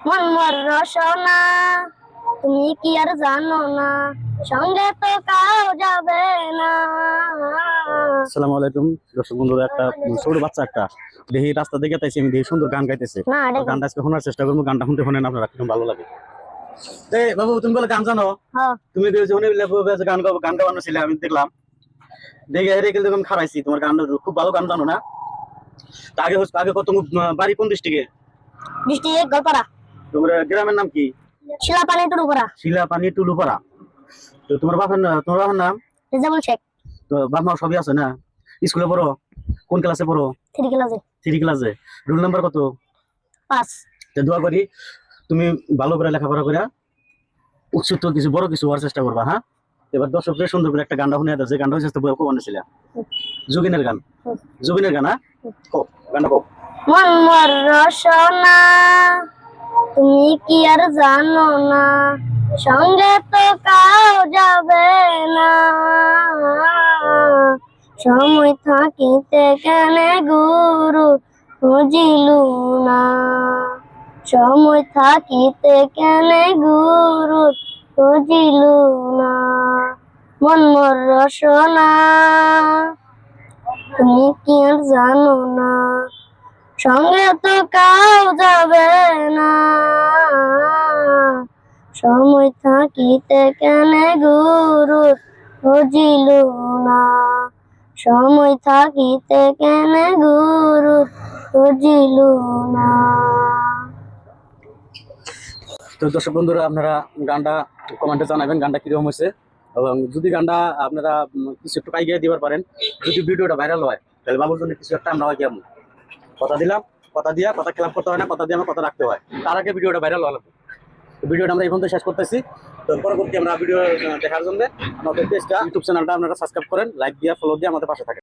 মন মোর রসনা তুমি কি আর জানো না, সঙ্গে তো কাউ যাবে না। আসসালামু আলাইকুম দর্শক বন্ধুরা, একটা ছোট বাচ্চা একটা দেখি রাস্তা দেখে তাইছি, আমি দেখি সুন্দর গান গাইতেছে। না এটা গানটা আজকে শোনার চেষ্টা করবো, গানটা শুনতে শোনেন আপনারা, খুব ভালো লাগে। এই বাবু, তুমি বলে গান জানো? হ্যাঁ তুমি গান গাওয়ানো ছিলে, আমি দেখলাম। দেখে হেরে গেলে তুমি খারাইছি, তোমার গান খুব ভালো গান জানো না? তা আগে কত বাড়ি কোন ডিস্ট্রিক্টে? ডিস্ট্রিক্ট গোলপাড়া, তোমার গ্রামের নাম কি? শিলাপানি টুডুপাড়া। শিলাপানি টুলুপাড়া। তো তোমার বাবার নাম? রেজাবুল শেখ। তো বাপ মা সবই আছে না? স্কুলে পড়ো? কোন ক্লাসে পড়ো? 3 ক্লাসে। 3 ক্লাসে। রোল নাম্বার কত? 5। তো দোয়া করি তুমি ভালো করে লেখাপড়া করে উচ্চত কিছু বড় কিছু হওয়ার চেষ্টা করবা। হ্যাঁ, এবার দর্শকদের সুন্দর করে একটা গানটা শুনে দাও, যে গানটা হচ্ছে বউ বানিয়েছিল, জুবিনের গান। জুবিনের গান। হ্যাঁ, কো গানটা কো। মন মোর রসনা তুমি কি আর জানো না, সঙ্গে তো কাউ যাবে না। সময় থাকিতে কেনে গুরু খুঁজিলু না, সময় থাকিতে কেনে গুরু খুঁজিলু না। মন মোর রসনা তুমি কি আর জানো না, সঙ্গে তো কাউ যাবে না। সময় থাকিতে কেনে গুরু খুঁজিলু না, সময় থাকিতে কেনে গুরু খুঁজিলু না। তো দর্শক বন্ধুরা, আপনারা গানটা কমেন্টে জানাবেন গানটা কিরকম হয়েছে, এবং যদি গানটা আপনারা কিছু একটু পাইয়ে দিবার পারেন, যদি ভিডিওটা ভাইরাল হয়, তাহলে বাবুর জন্য কিছু একটা আমরা হয় কেমন কথা দিলাম। কথা দিয়া কথা খেলাপ করতে হয় না, কথা দিয়ে আমার কথা রাখতে হয়, তার আগে ভিডিওটা ভাইরাল হলো। ভিডিওটা আমরা এই পর্যন্ত শেষ করতেছি। তো পরবর্তী আমরা ভিডিও দেখার জন্য আমাদের পেজটা, ইউটিউব চ্যানেলটা আপনারা সাবস্ক্রাইব করেন, লাইক দিয়ে ফলো দিয়ে আমাদের পাশে থাকেন।